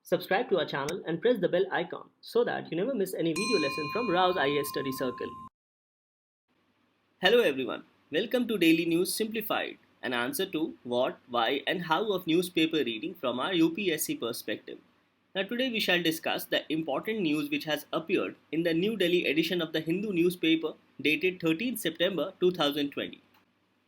Subscribe to our channel and press the bell icon so that you never miss any video lesson from Rao's IAS Study Circle. Hello everyone, welcome to Daily News Simplified, an answer to what, why and how of newspaper reading from our UPSC perspective. Now today we shall discuss the important news which has appeared in the New Delhi edition of the Hindu newspaper dated 13th September 2020.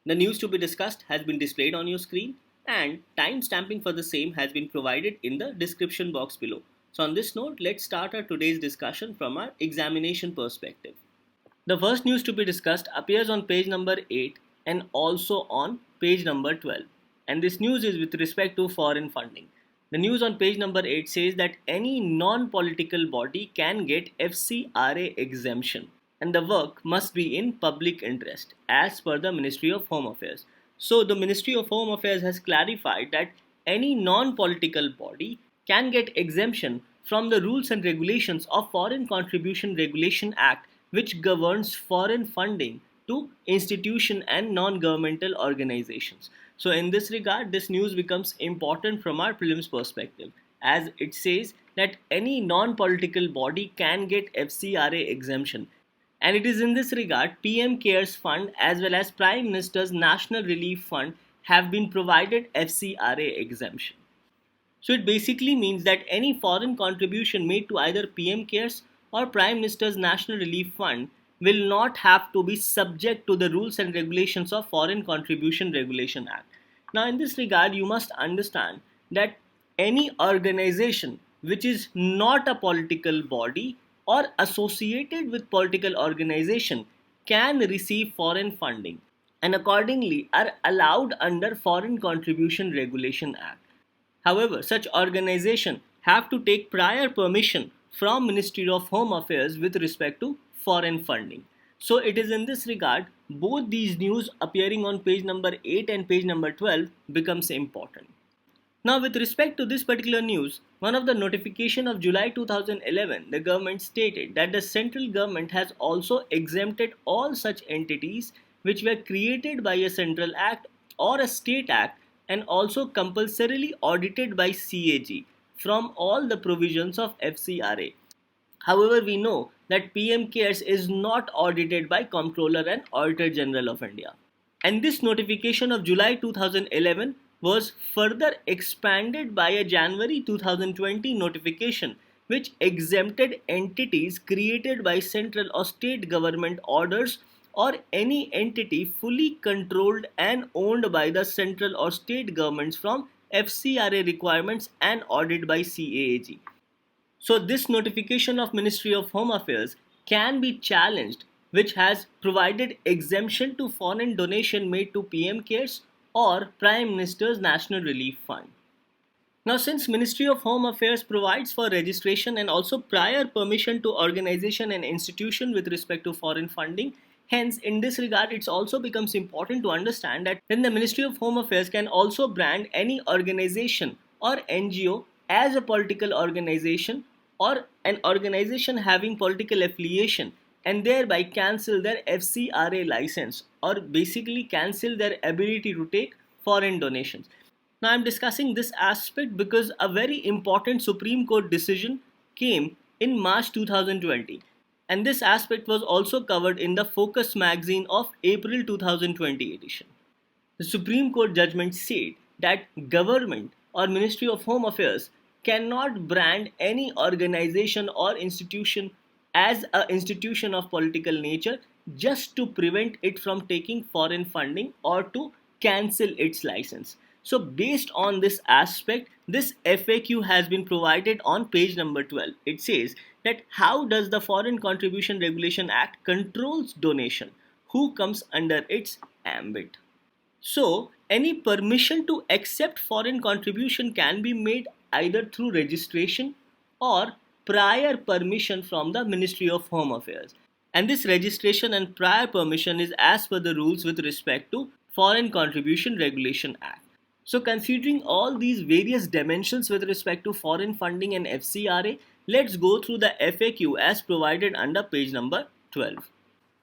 The news to be discussed has been displayed on your screen and time stamping for the same has been provided in the description box below. So on this note, let's start our today's discussion from our examination perspective. The first news to be discussed appears on page number 8 and also on page number 12. And this news is with respect to foreign funding. The news on page number 8 says that any non-political body can get FCRA exemption and the work must be in public interest as per the Ministry of Home Affairs. So the Ministry of Home Affairs has clarified that any non-political body can get exemption from the rules and regulations of Foreign Contribution Regulation Act, which governs foreign funding to institution and non-governmental organizations. So in this regard, this news becomes important from our prelims perspective, as it says that any non-political body can get FCRA exemption. And it is in this regard PM CARES Fund as well as Prime Minister's National Relief Fund have been provided FCRA exemption. So it basically means that any foreign contribution made to either PM CARES or Prime Minister's National Relief Fund will not have to be subject to the rules and regulations of Foreign Contribution Regulation Act. Now in this regard, you must understand that any organization which is not a political body or associated with political organization can receive foreign funding and accordingly are allowed under Foreign Contribution Regulation Act. However, such organizations have to take prior permission from Ministry of Home Affairs with respect to foreign funding. So it is in this regard both these news appearing on page number 8 and page number 12 becomes important. Now with respect to this particular news, one of the notification of July 2011, the government stated that the central government has also exempted all such entities which were created by a central act or a state act and also compulsorily audited by CAG from all the provisions of FCRA. However, we know that PM CARES is not audited by Comptroller and Auditor General of India. And this notification of July 2011 was further expanded by a January 2020 notification which exempted entities created by central or state government orders or any entity fully controlled and owned by the central or state governments from FCRA requirements and audit by CAAG. So this notification of Ministry of Home Affairs can be challenged, which has provided exemption to foreign donation made to PM CARES or Prime Minister's National Relief Fund. Now since Ministry of Home Affairs provides for registration and also prior permission to organization and institution with respect to foreign funding, hence in this regard it also becomes important to understand that then the Ministry of Home Affairs can also brand any organization or NGO as a political organization or an organization having political affiliation and thereby cancel their FCRA license or basically cancel their ability to take foreign donations. Now I am discussing this aspect because a very important Supreme Court decision came in March 2020 and this aspect was also covered in the Focus magazine of April 2020 edition. The Supreme Court judgment said that government or Ministry of Home Affairs cannot brand any organization or institution as an institution of political nature just to prevent it from taking foreign funding or to cancel its license. So based on this aspect, this FAQ has been provided on page number 12. It says that how does the Foreign Contribution Regulation Act controls donation? Who comes under its ambit? So any permission to accept foreign contribution can be made either through registration or prior permission from the Ministry of Home Affairs. And this registration and prior permission is as per the rules with respect to Foreign Contribution Regulation Act. So considering all these various dimensions with respect to foreign funding and FCRA, let's go through the FAQ as provided under page number 12.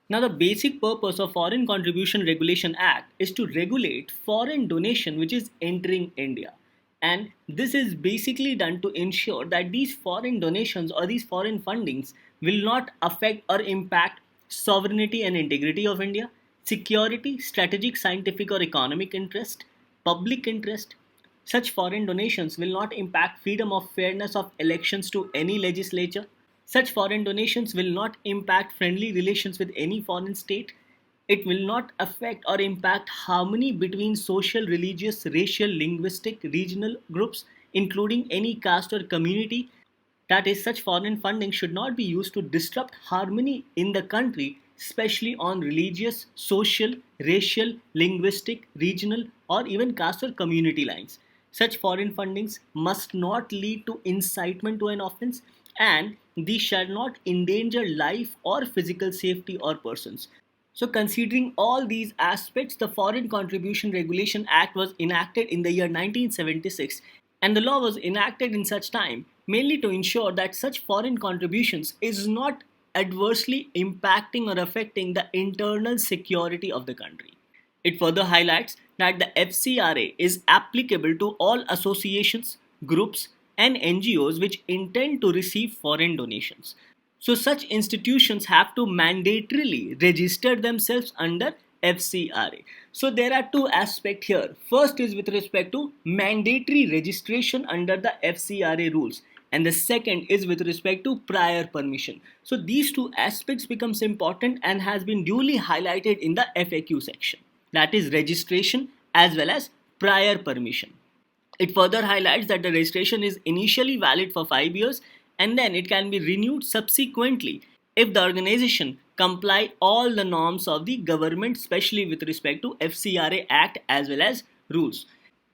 Now the basic purpose of Foreign Contribution Regulation Act is to regulate foreign donation which is entering India. And this is basically done to ensure that these foreign donations or these foreign fundings will not affect or impact sovereignty and integrity of India, security, strategic, scientific, or economic interest, public interest. Such foreign donations will not impact freedom of fairness of elections to any legislature. Such foreign donations will not impact friendly relations with any foreign state. It will not affect or impact harmony between social, religious, racial, linguistic, regional groups, including any caste or community. That is, such foreign funding should not be used to disrupt harmony in the country, especially on religious, social, racial, linguistic, regional, or even caste or community lines. Such foreign fundings must not lead to incitement to an offense, and these shall not endanger life or physical safety or persons. So, considering all these aspects, the Foreign Contribution Regulation Act was enacted in the year 1976, and the law was enacted in such time mainly to ensure that such foreign contributions is not adversely impacting or affecting the internal security of the country. It further highlights that the FCRA is applicable to all associations, groups, and NGOs which intend to receive foreign donations. So, such institutions have to mandatorily register themselves under FCRA. So, there are two aspects here. First is with respect to mandatory registration under the FCRA rules, and the second is with respect to prior permission. So, these two aspects becomes important and has been duly highlighted in the FAQ section, that is registration as well as prior permission. It further highlights that the registration is initially valid for 5 years and then it can be renewed subsequently if the organization comply all the norms of the government, especially with respect to FCRA Act as well as rules.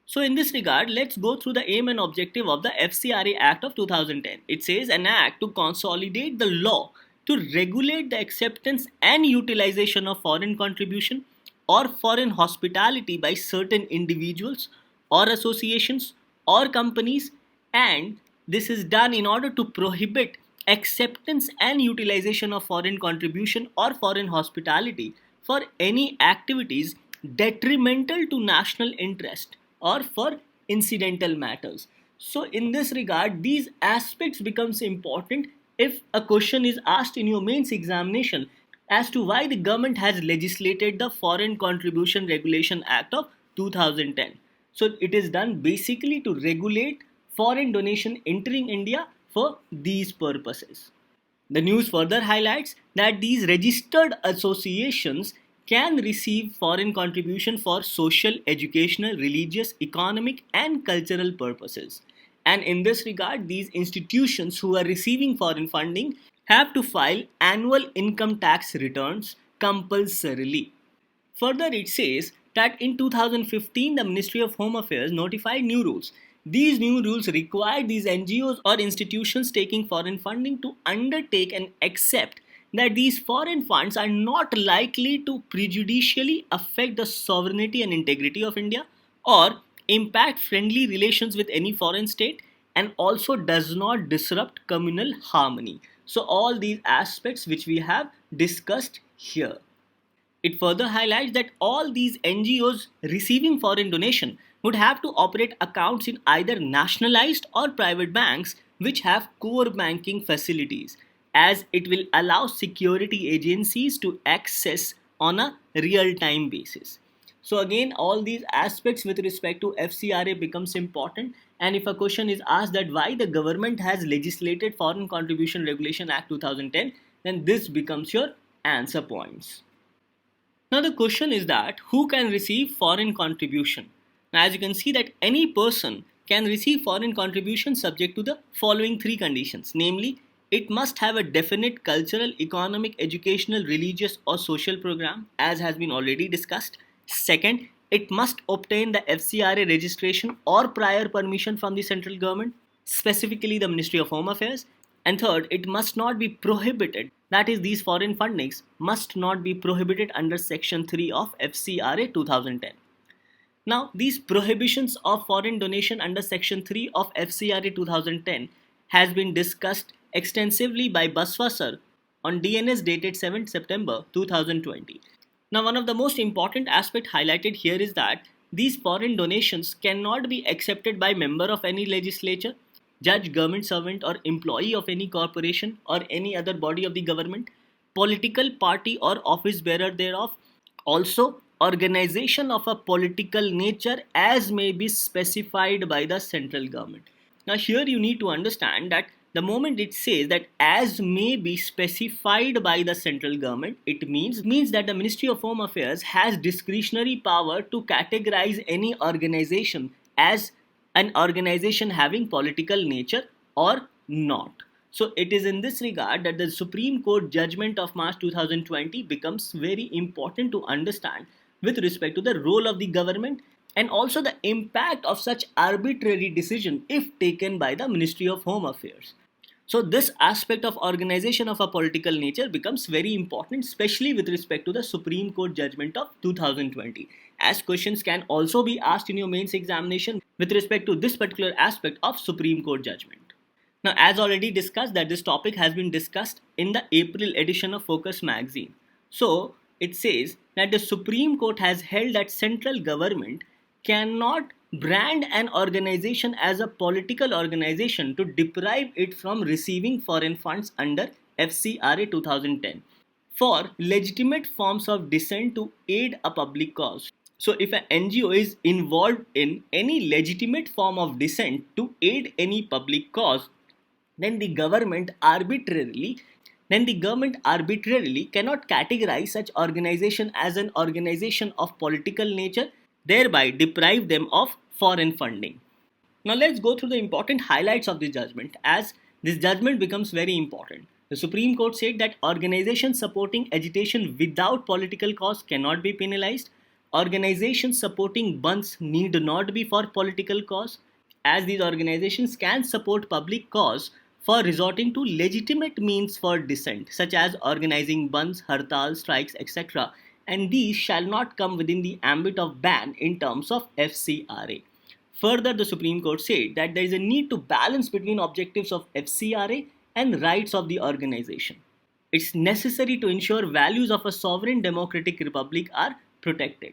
So in this regard, let's go through the aim and objective of the FCRA Act of 2010. It says an act to consolidate the law to regulate the acceptance and utilization of foreign contribution or foreign hospitality by certain individuals or associations or companies, and this is done in order to prohibit acceptance and utilization of foreign contribution or foreign hospitality for any activities detrimental to national interest or for incidental matters. So in this regard, these aspects becomes important if a question is asked in your mains examination as to why the government has legislated the Foreign Contribution Regulation Act of 2010. So it is done basically to regulate foreign donation entering India for these purposes. The news further highlights that these registered associations can receive foreign contribution for social, educational, religious, economic, and cultural purposes. And in this regard, these institutions who are receiving foreign funding have to file annual income tax returns compulsorily. Further, it says that in 2015, the Ministry of Home Affairs notified new rules. These new rules require these NGOs or institutions taking foreign funding to undertake and accept that these foreign funds are not likely to prejudicially affect the sovereignty and integrity of India or impact friendly relations with any foreign state and also does not disrupt communal harmony. So, all these aspects which we have discussed here. It further highlights that all these NGOs receiving foreign donation would have to operate accounts in either nationalized or private banks which have core banking facilities, as it will allow security agencies to access on a real time basis. So again, all these aspects with respect to FCRA becomes important, and if a question is asked that why the government has legislated Foreign Contribution Regulation Act 2010, then this becomes your answer points. Now the question is that who can receive foreign contribution? Now as you can see that any person can receive foreign contribution subject to the following three conditions, namely it must have a definite cultural, economic, educational, religious or social program as has been already discussed. Second, it must obtain the FCRA registration or prior permission from the central government, specifically the Ministry of Home Affairs. And third, it must not be prohibited. That is, these foreign fundings must not be prohibited under Section 3 of FCRA 2010. Now, these prohibitions of foreign donation under Section 3 of FCRA 2010 has been discussed extensively by Baswa sir on DNS dated 7 September 2020. Now, one of the most important aspect highlighted here is that These foreign donations cannot be accepted by member of any legislature, judge, government servant or employee of any corporation or any other body of the government, political party or office bearer thereof, also organization of a political nature as may be specified by the central government. Now here you need to understand that the moment it says that as may be specified by the central government, it means that the Ministry of Home Affairs has discretionary power to categorize any organization as an organization having political nature or not. So it is in this regard that the Supreme Court judgment of March 2020 becomes very important to understand with respect to the role of the government and also the impact of such arbitrary decision if taken by the Ministry of Home Affairs. So this aspect of organization of a political nature becomes very important, especially with respect to the Supreme Court judgment of 2020, as questions can also be asked in your mains examination with respect to this particular aspect of Supreme Court judgment. Now, as already discussed, that this topic has been discussed in the April edition of Focus magazine. So it says that the Supreme Court has held that central government cannot brand an organization as a political organization to deprive it from receiving foreign funds under FCRA 2010 for legitimate forms of dissent to aid a public cause. So if an NGO is involved in any legitimate form of dissent to aid any public cause, then the government arbitrarily cannot categorize such organization as an organization of political nature, thereby deprive them of foreign funding. Now let's go through the important highlights of this judgment, as this judgment becomes very important. The Supreme Court said that organizations supporting agitation without political cause cannot be penalized. Organizations supporting bunds need not be for political cause, as these organizations can support public cause for resorting to legitimate means for dissent, such as organizing bunds, hartals, strikes, etc. And these shall not come within the ambit of ban in terms of FCRA. Further, the Supreme Court said that there is a need to balance between objectives of FCRA and rights of the organization. It's necessary to ensure values of a sovereign democratic republic are protected.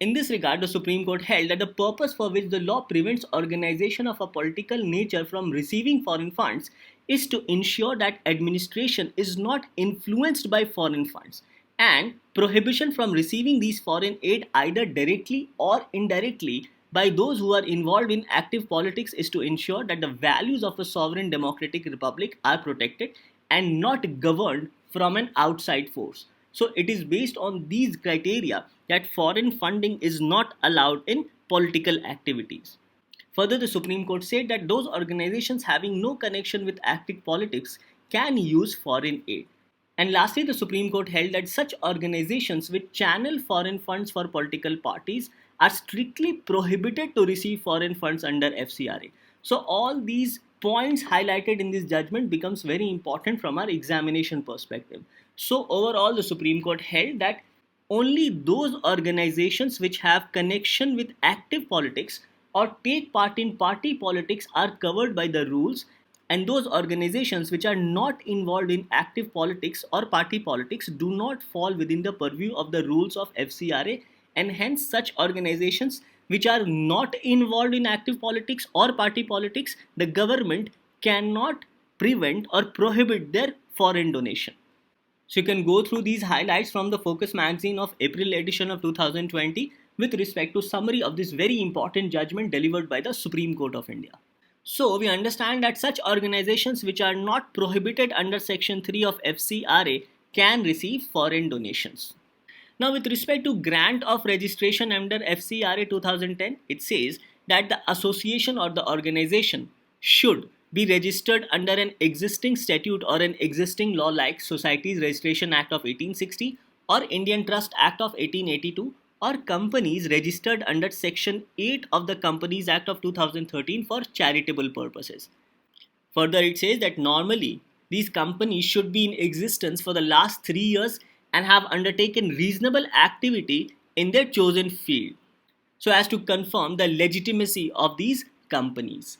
In this regard, the Supreme Court held that the purpose for which the law prevents organization of a political nature from receiving foreign funds is to ensure that administration is not influenced by foreign funds, and prohibition from receiving these foreign aid either directly or indirectly by those who are involved in active politics is to ensure that the values of a sovereign democratic republic are protected and not governed from an outside force. So it is based on these criteria that foreign funding is not allowed in political activities. Further, the Supreme Court said that those organizations having no connection with active politics can use foreign aid. And lastly, the Supreme Court held that such organizations which channel foreign funds for political parties are strictly prohibited to receive foreign funds under FCRA. So all these points highlighted in this judgment becomes very important from our examination perspective. So overall, the Supreme Court held that only those organizations which have connection with active politics or take part in party politics are covered by the rules, and those organizations which are not involved in active politics or party politics do not fall within the purview of the rules of FCRA, and hence such organizations which are not involved in active politics or party politics, the government cannot prevent or prohibit their foreign donation. So you can go through these highlights from the Focus magazine of April edition of 2020 with respect to summary of this very important judgment delivered by the Supreme Court of India. So we understand that such organizations which are not prohibited under section 3 of FCRA can receive foreign donations. Now with respect to grant of registration under FCRA 2010, it says that the association or the organization should be registered under an existing statute or an existing law like Societies Registration Act of 1860 or Indian Trust Act of 1882, or companies registered under section 8 of the Companies Act of 2013 for charitable purposes. Further, it says that normally these companies should be in existence for the last 3 years and have undertaken reasonable activity in their chosen field, so as to confirm the legitimacy of these companies.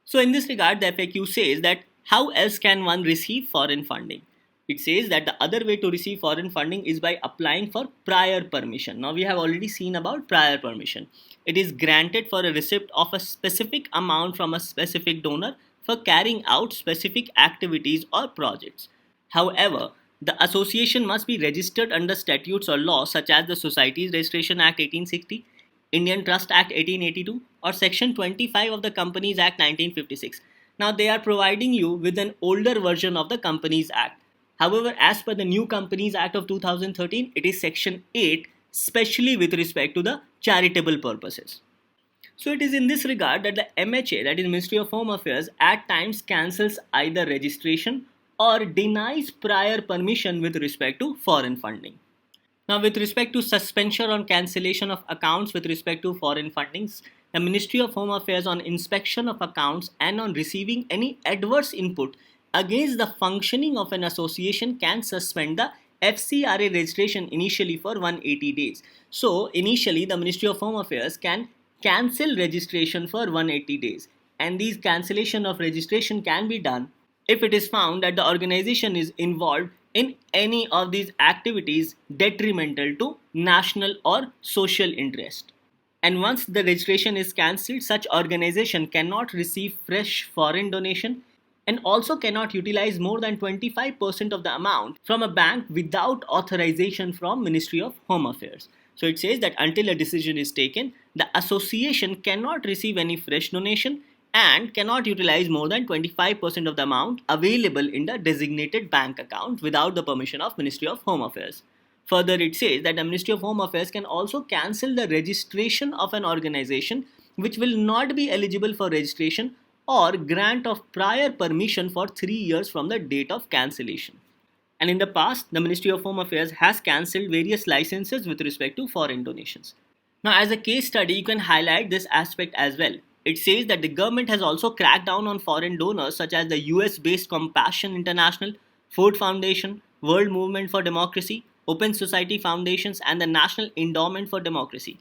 So in this regard, the FAQ says that how else can one receive foreign funding? It says that the other way to receive foreign funding is by applying for prior permission. Now we have already seen about prior permission. It is granted for a receipt of a specific amount from a specific donor for carrying out specific activities or projects. However, the association must be registered under statutes or laws such as the Societies Registration Act 1860, Indian Trust Act 1882, or Section 25 of the Companies Act 1956. Now they are providing you with an older version of the Companies Act. However, as per the new Companies Act of 2013, it is Section 8, specially with respect to the charitable purposes. So it is in this regard that the MHA, that is Ministry of Home Affairs, at times cancels either registration or denies prior permission with respect to foreign funding. Now, with respect to suspension or cancellation of accounts with respect to foreign fundings, the Ministry of Home Affairs on inspection of accounts and on receiving any adverse input against the functioning of an association can suspend the FCRA registration initially for 180 days. So, initially, the Ministry of Home Affairs can cancel registration for 180 days, and these cancellation of registration can be done if it is found that the organization is involved in any of these activities detrimental to national or social interest. And once the registration is cancelled, such organization cannot receive fresh foreign donation and also cannot utilize more than 25% of the amount from a bank without authorization from Ministry of Home Affairs. So it says that until a decision is taken, the association cannot receive any fresh donation and cannot utilize more than 25% of the amount available in the designated bank account without the permission of Ministry of Home Affairs. Further, it says that the Ministry of Home Affairs can also cancel the registration of an organization which will not be eligible for registration or grant of prior permission for 3 years from the date of cancellation. And in the past, the Ministry of Home Affairs has cancelled various licenses with respect to foreign donations. Now, as a case study, you can highlight this aspect as well. It says that the government has also cracked down on foreign donors such as the US based Compassion International, Ford Foundation, World Movement for Democracy, Open Society Foundations, and the National Endowment for Democracy.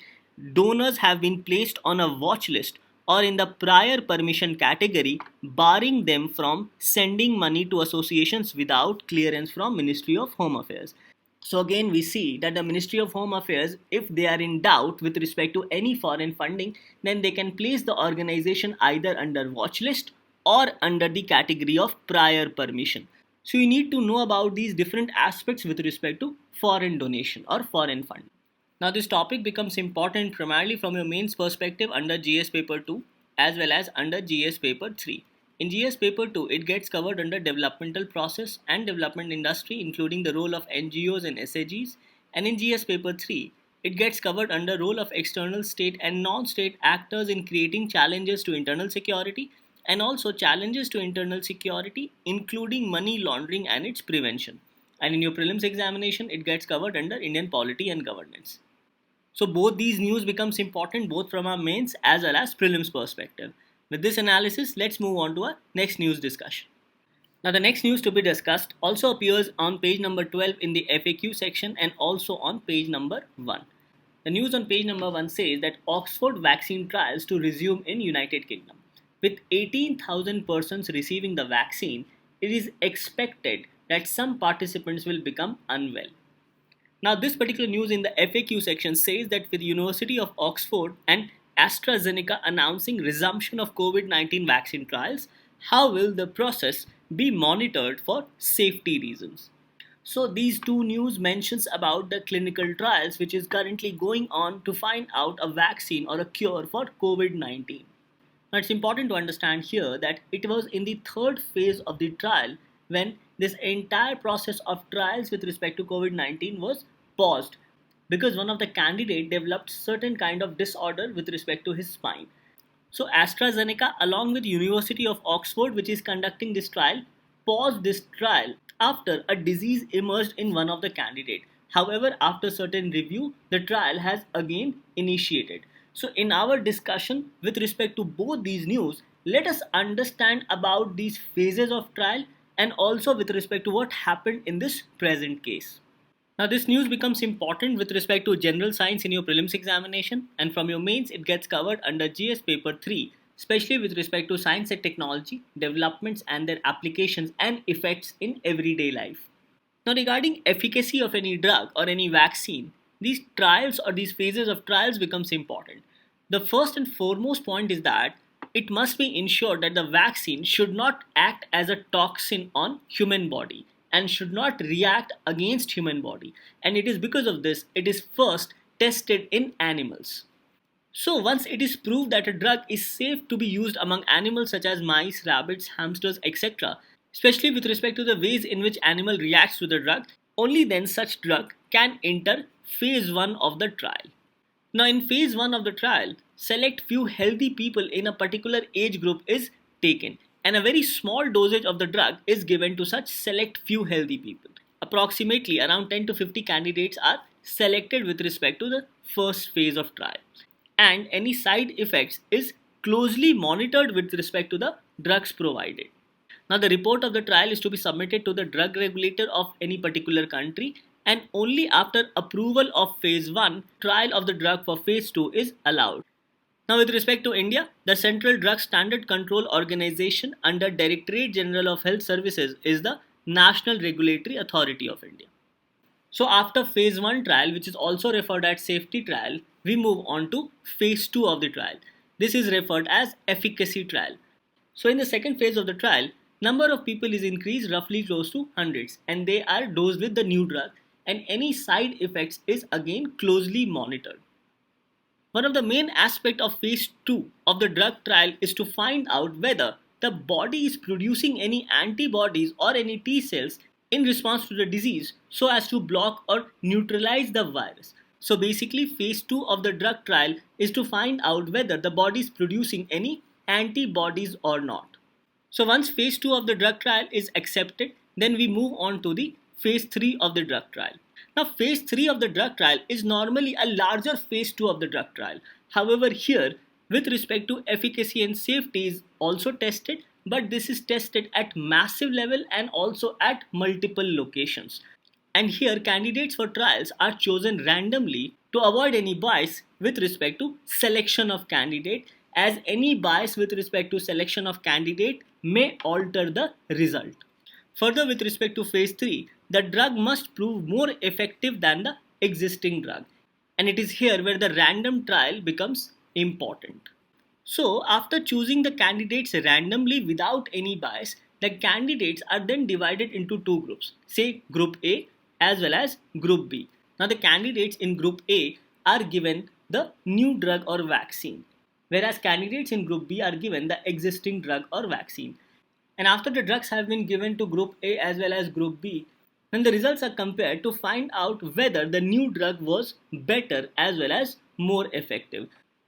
Donors have been placed on a watch list or in the prior permission category, barring them from sending money to associations without clearance from Ministry of Home Affairs. So again, we see that the Ministry of Home Affairs, if they are in doubt with respect to any foreign funding, then they can place the organization either under watch list or under the category of prior permission. So you need to know about these different aspects with respect to foreign donation or foreign funding. Now this topic becomes important primarily from your mains perspective under GS paper 2 as well as under GS paper 3. In GS paper 2, it gets covered under developmental process and development industry, including the role of NGOs and SAGs. And in GS paper 3, it gets covered under role of external state and non-state actors in creating challenges to internal security and also challenges to internal security, including money laundering and its prevention. And in your prelims examination, it gets covered under Indian polity and governance. So both these news becomes important both from our mains as well as prelims perspective. With this analysis, let's move on to our next news discussion. Now the next news to be discussed also appears on page number 12 in the FAQ section and also on page number 1. The news on page number 1 says that Oxford vaccine trials to resume in United Kingdom. With 18,000 persons receiving the vaccine, it is expected that some participants will become unwell. Now this particular news in the FAQ section says that with University of Oxford and AstraZeneca announcing resumption of COVID-19 vaccine trials, how will the process be monitored for safety reasons? So these two news mentions about the clinical trials which is currently going on to find out a vaccine or a cure for COVID-19. Now it's important to understand here that it was in the third phase of the trial when this entire process of trials with respect to COVID-19 was paused because one of the candidates developed certain kind of disorder with respect to his spine. So AstraZeneca along with University of Oxford, which is conducting this trial, paused this trial after a disease emerged in one of the candidates. However, after certain review, the trial has again initiated. So in our discussion with respect to both these news, let us understand about these phases of trial and also with respect to what happened in this present case. Now this news becomes important with respect to general science in your prelims examination, and from your mains it gets covered under GS paper 3, especially with respect to science and technology, developments and their applications and effects in everyday life. Now, regarding efficacy of any drug or any vaccine, these trials or these phases of trials becomes important. The first and foremost point is that it must be ensured that the vaccine should not act as a toxin on human body and should not react against human body. And it is because of this it is first tested in animals. So, once it is proved that a drug is safe to be used among animals such as mice, rabbits, hamsters, etc., especially with respect to the ways in which animal reacts to the drug, only then such drug can enter phase 1 of the trial. Now, in phase 1 of the trial, select few healthy people in a particular age group is taken, and a very small dosage of the drug is given to such select few healthy people. Approximately around 10 to 50 candidates are selected with respect to the first phase of trial, and any side effects is closely monitored with respect to the drugs provided. Now, the report of the trial is to be submitted to the drug regulator of any particular country, and only after approval of phase 1, trial of the drug for phase 2 is allowed. Now, with respect to India, the Central Drug Standard Control Organization under Directorate General of Health Services is the National Regulatory Authority of India. So, after phase 1 trial, which is also referred as safety trial, we move on to phase 2 of the trial. This is referred as efficacy trial. So, in the second phase of the trial, number of people is increased roughly close to hundreds, and they are dosed with the new drug, and any side effects is again closely monitored. One of the main aspects of phase 2 of the drug trial is to find out whether the body is producing any antibodies or any T cells in response to the disease so as to block or neutralize the virus. So basically phase 2 of the drug trial is to find out whether the body is producing any antibodies or not. So once phase 2 of the drug trial is accepted, then we move on to the phase 3 of the drug trial. Now, phase 3 of the drug trial is normally a larger phase 2 of the drug trial. However, here, with respect to efficacy and safety is also tested, but this is tested at massive level and also at multiple locations. And here, candidates for trials are chosen randomly to avoid any bias with respect to selection of candidate, as any bias with respect to selection of candidate may alter the result. Further, with respect to phase 3, the drug must prove more effective than the existing drug. And it is here where the random trial becomes important. So, after choosing the candidates randomly without any bias, the candidates are then divided into two groups, say group A as well as group B. Now, the candidates in group A are given the new drug or vaccine, whereas candidates in group B are given the existing drug or vaccine. And after the drugs have been given to group A as well as group B, then the results are compared to find out whether the new drug was better as well as more effective.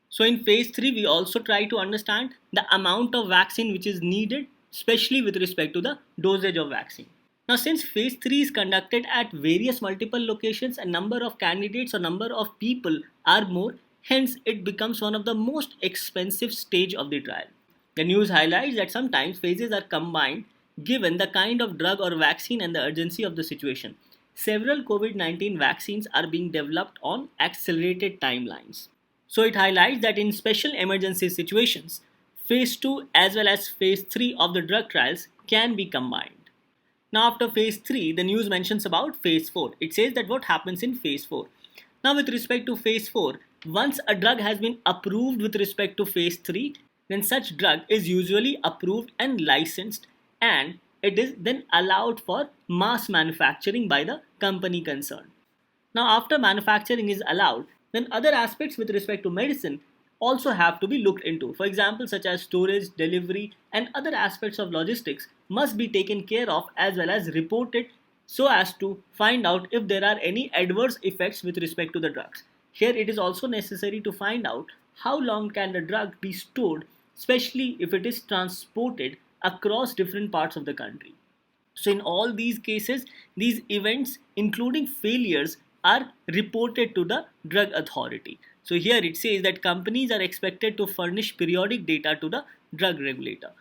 So in phase 3 we also try to understand the amount of vaccine which is needed, especially with respect to the dosage of vaccine. Now, since phase 3 is conducted at various multiple locations and number of candidates or number of people are more, hence it becomes one of the most expensive stage of the trial. The news highlights that sometimes phases are combined given the kind of drug or vaccine and the urgency of the situation. Several COVID-19 vaccines are being developed on accelerated timelines. So it highlights that in special emergency situations, phase 2 as well as phase 3 of the drug trials can be combined. Now, after phase 3, the news mentions about phase 4. It says that what happens in phase 4. Now, with respect to phase 4, once a drug has been approved with respect to phase 3, then such drug is usually approved and licensed, and it is then allowed for mass manufacturing by the company concerned. Now, after manufacturing is allowed, then other aspects with respect to medicine also have to be looked into. For example, such as storage, delivery, and other aspects of logistics must be taken care of as well as reported so as to find out if there are any adverse effects with respect to the drugs. Here it is also necessary to find out how long can the drug be stored, especially if it is transported across different parts of the country. So in all these cases, these events including failures are reported to the drug authority. So here it says that companies are expected to furnish periodic data to the drug regulator.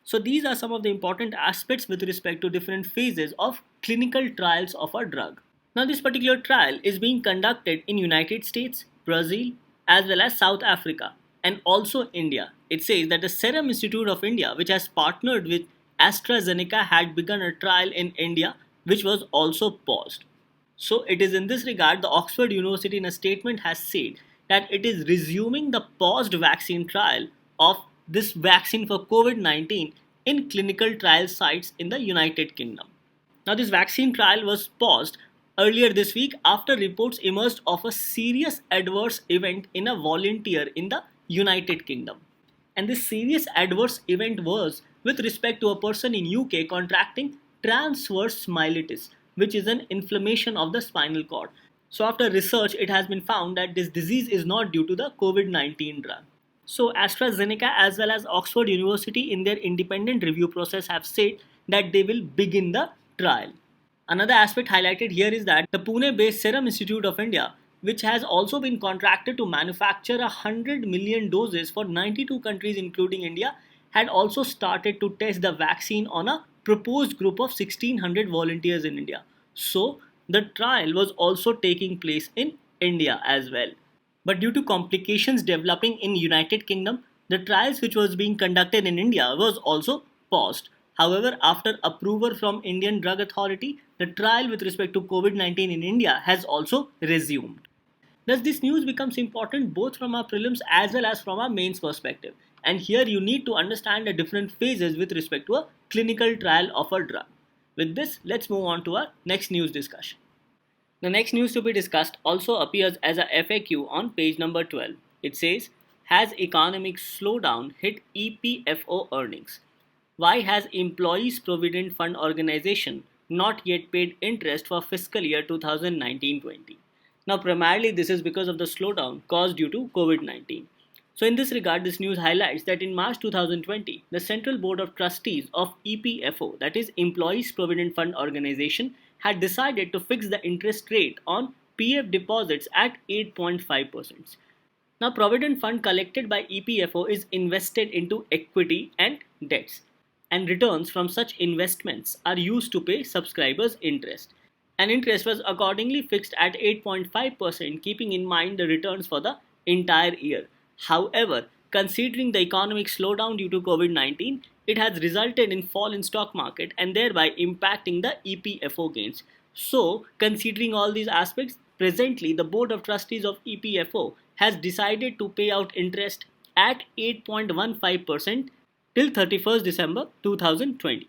So these are some of the important aspects with respect to different phases of clinical trials of a drug. Now this particular trial is being conducted in United States, Brazil, as well as South Africa and also India. It says that the Serum Institute of India, which has partnered with AstraZeneca, had begun a trial in India which was also paused. So it is in this regard the Oxford University in a statement has said that it is resuming the paused vaccine trial of this vaccine for COVID-19 in clinical trial sites in the United Kingdom. Now, this vaccine trial was paused earlier this week after reports emerged of a serious adverse event in a volunteer in the United Kingdom. And this serious adverse event was with respect to a person in UK contracting transverse myelitis, which is an inflammation of the spinal cord. So, after research, it has been found that this disease is not due to the COVID-19 drug. So, AstraZeneca as well as Oxford University in their independent review process have said that they will begin the trial. Another aspect highlighted here is that the Pune based Serum Institute of India, which has also been contracted to manufacture 100 million doses for 92 countries, including India, had also started to test the vaccine on a proposed group of 1600 volunteers in India. So, the trial was also taking place in India as well. But due to complications developing in United Kingdom, the trials which was being conducted in India was also paused. However, after approval from Indian Drug Authority, the trial with respect to COVID-19 in India has also resumed. Thus, this news becomes important both from our prelims as well as from our mains perspective. And here you need to understand the different phases with respect to a clinical trial of a drug. With this, let's move on to our next news discussion. The next news to be discussed also appears as a FAQ on page number 12. It says, has economic slowdown hit EPFO earnings? Why has Employees Provident Fund Organization not yet paid interest for fiscal year 2019-20? Now, primarily this is because of the slowdown caused due to COVID-19. So, in this regard, this news highlights that in March 2020, the Central Board of Trustees of EPFO, that is Employees Provident Fund Organization, had decided to fix the interest rate on PF deposits at 8.5%. Now, Provident Fund collected by EPFO is invested into equity and debts, and returns from such investments are used to pay subscribers interest. And interest was accordingly fixed at 8.5%, keeping in mind the returns for the entire year. However, considering the economic slowdown due to COVID-19, it has resulted in fall in stock market and thereby impacting the EPFO gains. So, considering all these aspects, presently the Board of Trustees of EPFO has decided to pay out interest at 8.15% till 31st December 2020.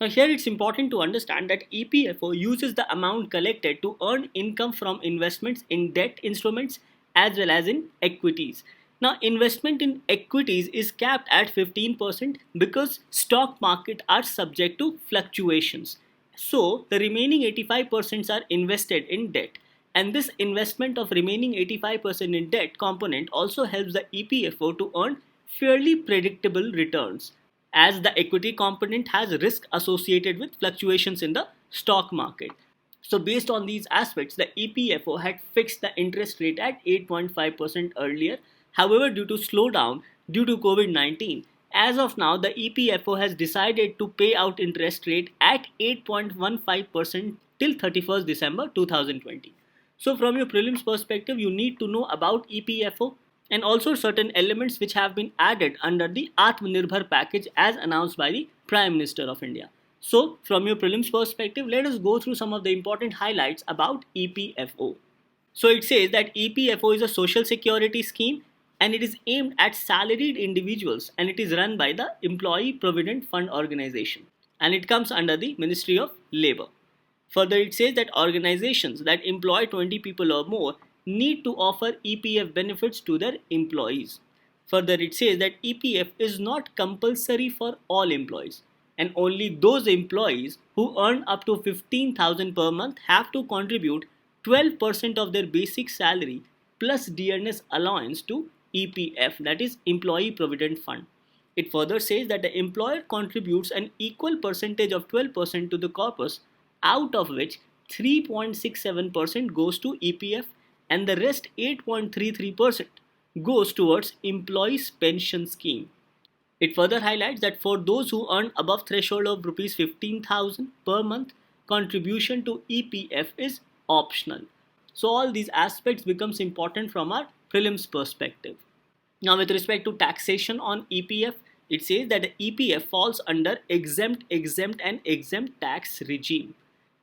Now here it's important to understand that EPFO uses the amount collected to earn income from investments in debt instruments as well as in equities. Now investment in equities is capped at 15% because stock market are subject to fluctuations. So the remaining 85% are invested in debt, and this investment of remaining 85% in debt component also helps the EPFO to earn fairly predictable returns, as the equity component has risk associated with fluctuations in the stock market. So based on these aspects, the EPFO had fixed the interest rate at 8.5% earlier. However, due to slowdown due to COVID-19, as of now the EPFO has decided to pay out interest rate at 8.15% till 31st December 2020. So from your prelims perspective, you need to know about EPFO and also certain elements which have been added under the Atmanirbhar package as announced by the Prime Minister of India. So, from your prelims perspective, let us go through some of the important highlights about EPFO. So, it says that EPFO is a social security scheme and it is aimed at salaried individuals, and it is run by the Employee Provident Fund Organization, and it comes under the Ministry of Labour. Further, it says that organizations that employ 20 people or more need to offer EPF benefits to their employees. Further, it says that EPF is not compulsory for all employees, and only those employees who earn up to 15,000 per month have to contribute 12% of their basic salary plus dearness allowance to EPF, that is Employee Provident Fund. It further says that the employer contributes an equal percentage of 12% to the corpus, out of which 3.67% goes to EPF and the rest 8.33% goes towards employees' pension scheme. It further highlights that for those who earn above threshold of rupees 15,000 per month, contribution to EPF is optional. So all these aspects becomes important from our prelims perspective. Now with respect to taxation on EPF, it says that the EPF falls under exempt and exempt tax regime.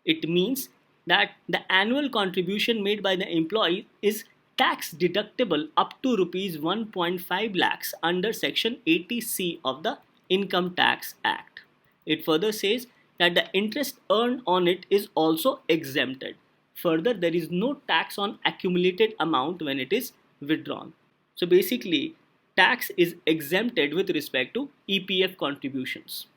It means that the annual contribution made by the employee is tax deductible up to rupees 1.5 lakhs under section 80C of the Income Tax Act. It further says that the interest earned on it is also exempted. Further, there is no tax on accumulated amount when it is withdrawn. So basically, tax is exempted with respect to EPF contributions.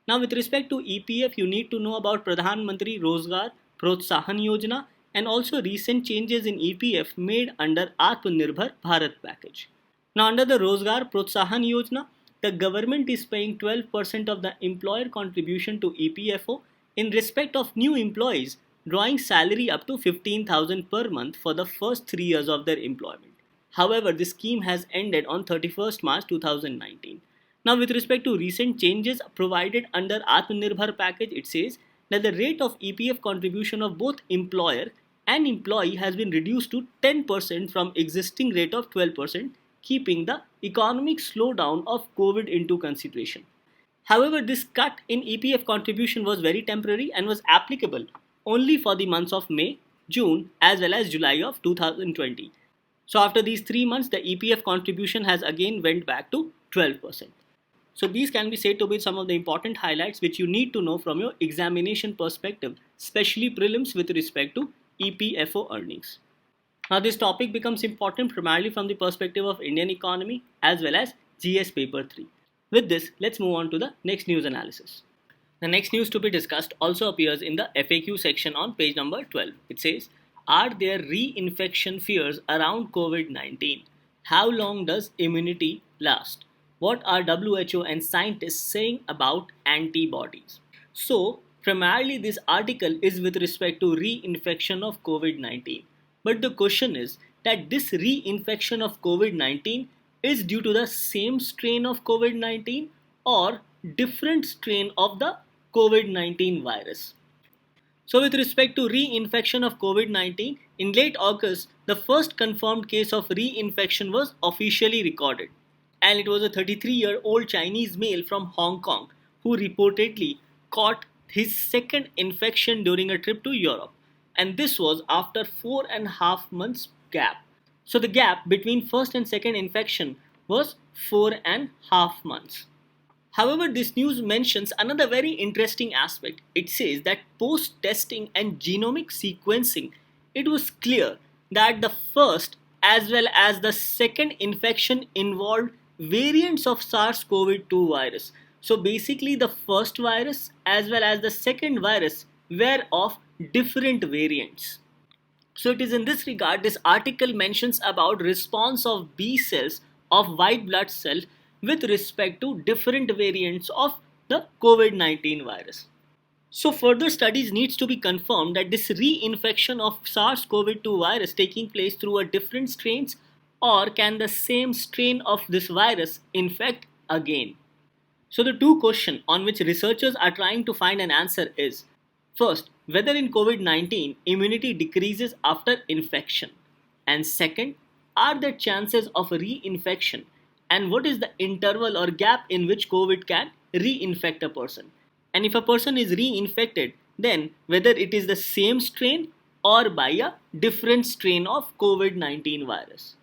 Now, with respect to EPF, you need to know about Pradhan Mantri Rozgar Protsahan Yojana and also recent changes in EPF made under Atmanirbhar Bharat package. Now, under the Rozgar Protsahan Yojana, the government is paying 12% of the employer contribution to EPFO in respect of new employees drawing salary up to 15,000 per month for the first 3 years of their employment. However, this scheme has ended on 31st March 2019. Now, with respect to recent changes provided under Atmanirbhar package, it says that the rate of EPF contribution of both employer and employee has been reduced to 10% from existing rate of 12%, keeping the economic slowdown of COVID into consideration. However, this cut in EPF contribution was very temporary and was applicable only for the months of May, June, as well as July of 2020. So after these 3 months, the EPF contribution has again went back to 12%. So these can be said to be some of the important highlights which you need to know from your examination perspective, especially prelims with respect to EPFO earnings. Now this topic becomes important primarily from the perspective of Indian economy as well as GS paper 3. With this, let's move on to the next news analysis. The next news to be discussed also appears in the FAQ section on page number 12. It says, are there reinfection fears around COVID-19? How long does immunity last? What are WHO and scientists saying about antibodies? So, primarily this article is with respect to reinfection of COVID-19. But the question is that this reinfection of COVID-19 is due to the same strain of COVID-19 or different strain of the COVID-19 virus. So with respect to reinfection of COVID-19, in late August, the first confirmed case of reinfection was officially recorded. And it was a 33-year-old Chinese male from Hong Kong who reportedly caught his second infection during a trip to Europe. And this was after 4.5 months gap. So the gap between first and second infection was 4.5 months. However, this news mentions another very interesting aspect. It says that post-testing and genomic sequencing, it was clear that the first as well as the second infection involved variants of SARS-CoV-2 virus. So basically the first virus as well as the second virus were of different variants. So it is in this regard this article mentions about response of B cells of white blood cell with respect to different variants of the COVID-19 virus. So further studies needs to be confirmed that this reinfection of SARS-CoV-2 virus taking place through a different strains, or can the same strain of this virus infect again? So the two questions on which researchers are trying to find an answer is, first, whether in COVID-19 immunity decreases after infection, and second, are there chances of reinfection, and what is the interval or gap in which COVID can reinfect a person? And if a person is reinfected, then whether it is the same strain or by a different strain of COVID-19 virus.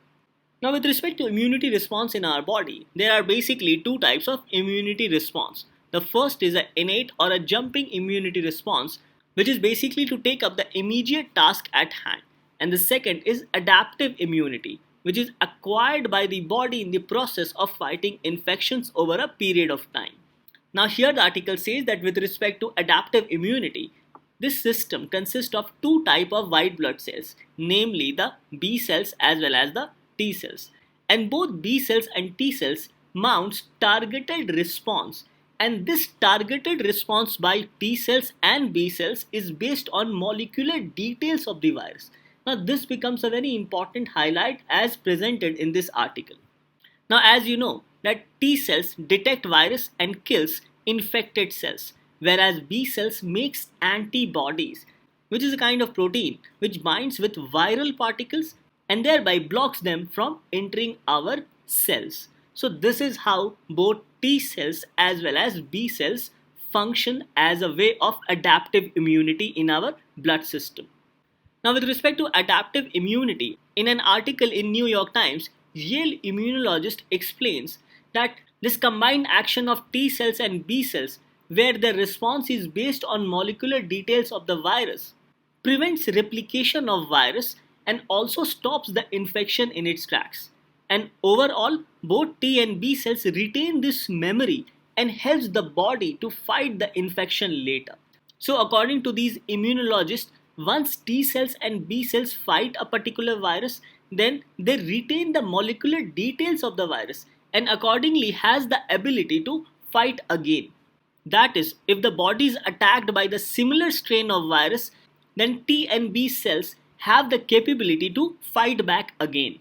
Now with respect to immunity response in our body, there are basically two types of immunity response. The first is an innate or a jumping immunity response, which is basically to take up the immediate task at hand. And the second is adaptive immunity, which is acquired by the body in the process of fighting infections over a period of time. Now here the article says that with respect to adaptive immunity, this system consists of two types of white blood cells, namely the B cells as well as the T cells. And both B cells and T cells mounts targeted response, and this targeted response by T cells and B cells is based on molecular details of the virus. Now this becomes a very important highlight as presented in this article. Now as you know that T cells detect virus and kills infected cells, whereas B cells makes antibodies, which is a kind of protein which binds with viral particles and thereby blocks them from entering our cells. So this is how both T cells as well as B cells function as a way of adaptive immunity in our blood system. Now, with respect to adaptive immunity, in an article in New York Times, Yale immunologist explains that this combined action of T cells and B cells, where the response is based on molecular details of the virus, prevents replication of virus and also stops the infection in its tracks. And overall, both T and B cells retain this memory and helps the body to fight the infection later. So, according to these immunologists, once T cells and B cells fight a particular virus, then they retain the molecular details of the virus and accordingly has the ability to fight again. That is, if the body is attacked by the similar strain of virus, then T and B cells have the capability to fight back again.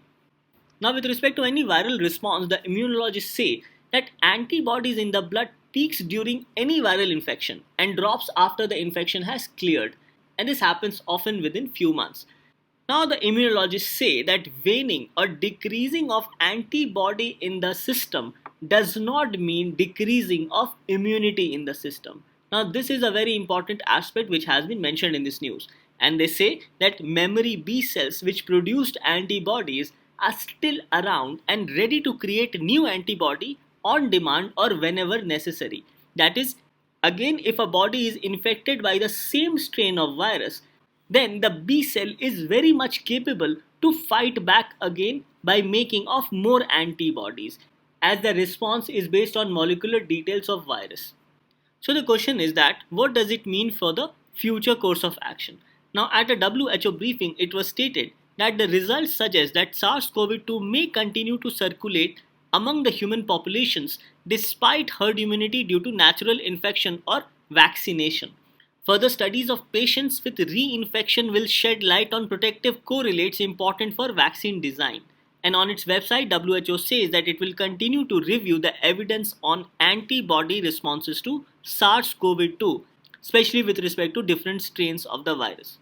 Now, with respect to any viral response, the immunologists say that antibodies in the blood peaks during any viral infection and drops after the infection has cleared, and this happens often within few months. Now, the immunologists say that waning or decreasing of antibody in the system does not mean decreasing of immunity in the system. Now, this is a very important aspect which has been mentioned in this news. And they say that memory B cells which produced antibodies are still around and ready to create new antibody on demand or whenever necessary. That is, again, if a body is infected by the same strain of virus, then the B cell is very much capable to fight back again by making of more antibodies, as the response is based on molecular details of virus. So the question is that what does it mean for the future course of action? Now, at a WHO briefing, it was stated that the results suggest that SARS-CoV-2 may continue to circulate among the human populations despite herd immunity due to natural infection or vaccination. Further studies of patients with reinfection will shed light on protective correlates important for vaccine design. And on its website, WHO says that it will continue to review the evidence on antibody responses to SARS-CoV-2, especially with respect to different strains of the virus.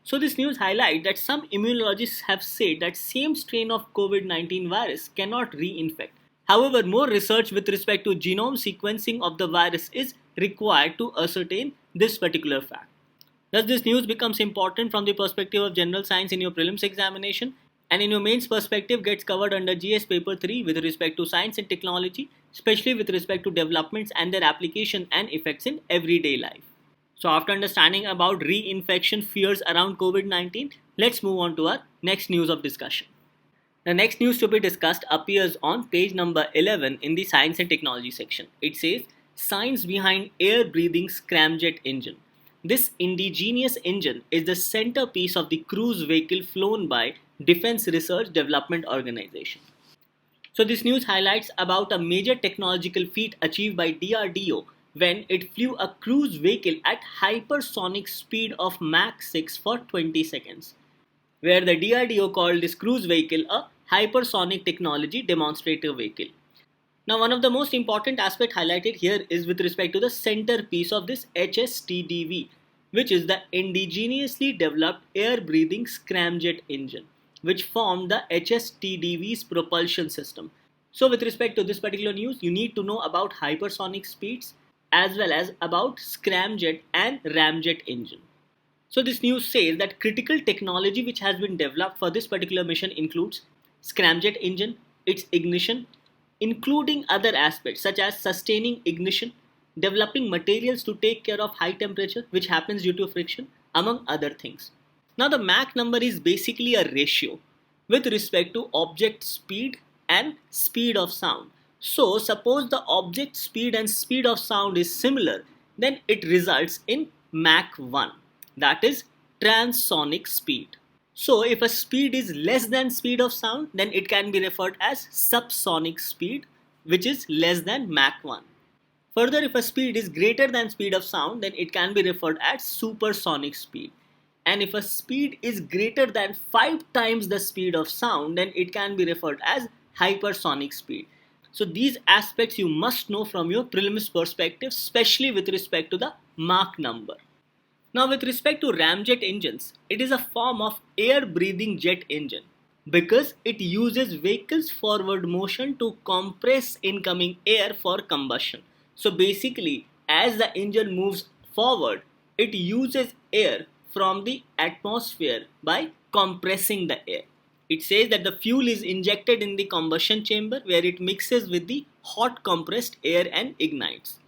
So this news highlights that some immunologists have said that same strain of COVID-19 virus cannot reinfect. However, more research with respect to genome sequencing of the virus is required to ascertain this particular fact. Thus, this news becomes important from the perspective of general science in your prelims examination, and in your mains perspective gets covered under GS paper 3 with respect to science and technology, especially with respect to developments and their application and effects in everyday life. So after understanding about reinfection fears around COVID-19, let's move on to our next news of discussion. The next news to be discussed appears on page number 11 in the science and technology section. It says, science behind air-breathing scramjet engine. This indigenous engine is the centerpiece of the cruise vehicle flown by Defense Research Development Organization. So this news highlights about a major technological feat achieved by DRDO when it flew a cruise vehicle at hypersonic speed of Mach 6 for 20 seconds, where the DRDO called this cruise vehicle a hypersonic technology demonstrator vehicle. Now, one of the most important aspects highlighted here is with respect to the centerpiece of this HSTDV, which is the indigenously developed air-breathing scramjet engine, which formed the HSTDV's propulsion system. So with respect to this particular news, you need to know about hypersonic speeds as well as about scramjet and ramjet engine. So this news says that critical technology which has been developed for this particular mission includes scramjet engine, its ignition, including other aspects such as sustaining ignition, developing materials to take care of high temperature which happens due to friction, among other things. Now the Mach number is basically a ratio with respect to object speed and speed of sound. So suppose the object speed and speed of sound is similar, then it results in Mach 1, that is transonic speed. So if a speed is less than speed of sound, then it can be referred as subsonic speed, which is less than Mach 1. Further, if a speed is greater than speed of sound, then it can be referred as supersonic speed. And if a speed is greater than 5 times the speed of sound, then it can be referred as hypersonic speed. So these aspects you must know from your prelims perspective, especially with respect to the Mach number. Now with respect to ramjet engines, it is a form of air-breathing jet engine because it uses vehicles forward motion to compress incoming air for combustion. So basically, as the engine moves forward, it uses air from the atmosphere by compressing the air. It says that the fuel is injected in the combustion chamber where it mixes with the hot compressed air and ignites.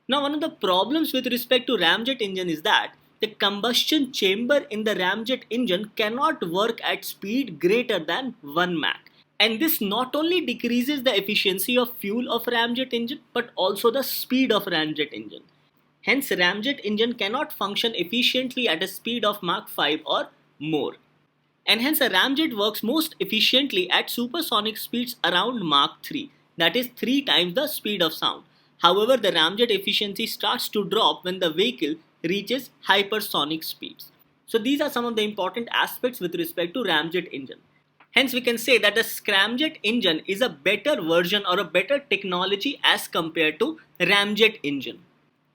Now, one of the problems with respect to ramjet engine is that the combustion chamber in the ramjet engine cannot work at speed greater than 1 Mach. And this not only decreases the efficiency of fuel of ramjet engine but also the speed of ramjet engine. Hence, ramjet engine cannot function efficiently at a speed of Mach 5 or more. And hence, a ramjet works most efficiently at supersonic speeds around Mach 3, that is 3 times the speed of sound. However, the ramjet efficiency starts to drop when the vehicle reaches hypersonic speeds. So these are some of the important aspects with respect to ramjet engine. Hence, we can say that the scramjet engine is a better version or a better technology as compared to ramjet engine.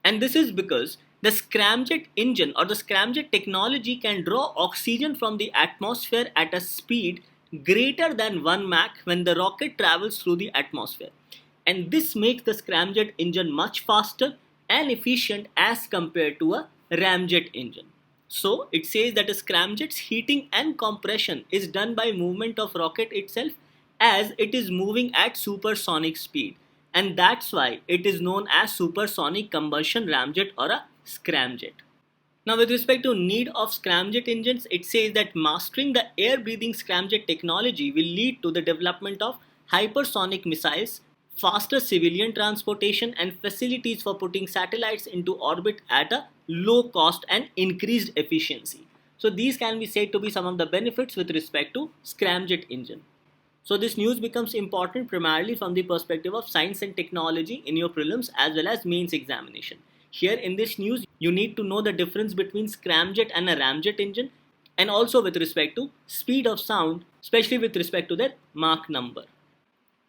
And this is because the scramjet engine or the scramjet technology can draw oxygen from the atmosphere at a speed greater than 1 Mach when the rocket travels through the atmosphere. And this makes the scramjet engine much faster and efficient as compared to a ramjet engine. So it says that a scramjet's heating and compression is done by movement of rocket itself as it is moving at supersonic speed, and that's why it is known as supersonic combustion ramjet or a scramjet. Now, with respect to need of scramjet engines, it says that mastering the air-breathing scramjet technology will lead to the development of hypersonic missiles, faster civilian transportation, and facilities for putting satellites into orbit at a low cost and increased efficiency. So these can be said to be some of the benefits with respect to scramjet engine. So this news becomes important primarily from the perspective of science and technology in your prelims as well as mains examination. Here in this news, you need to know the difference between scramjet and a ramjet engine, and also with respect to speed of sound, especially with respect to their Mach number.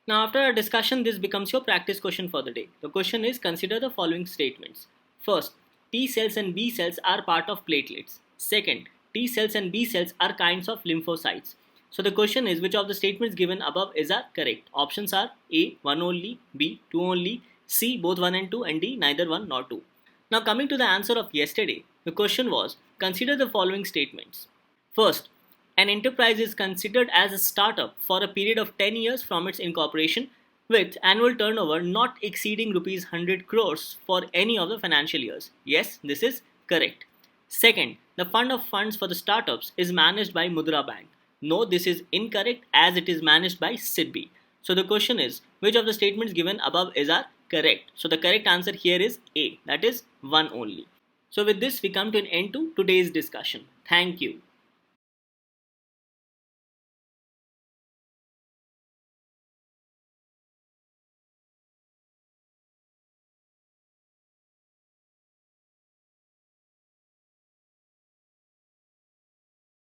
Now, after our discussion, this becomes your practice question for the day. The question is, consider the following statements. First, T cells and B cells are part of platelets. Second, T cells and B cells are kinds of lymphocytes. So the question is, which of the statements given above is are correct? Options are A, 1 only, B, 2 only, C, both 1 and 2, and D, neither 1 nor 2. Now, coming to the answer of yesterday, the question was, consider the following statements. First, an enterprise is considered as a startup for a period of 10 years from its incorporation with annual turnover not exceeding rupees 100 crores for any of the financial years. Yes, this is correct. Second, the fund of funds for the startups is managed by Mudra Bank. No, this is incorrect as it is managed by SIDBI. So the question is, which of the statements given above is are correct? So the correct answer here is A, that is 1 only. So with this we come to an end to today's discussion. Thank you.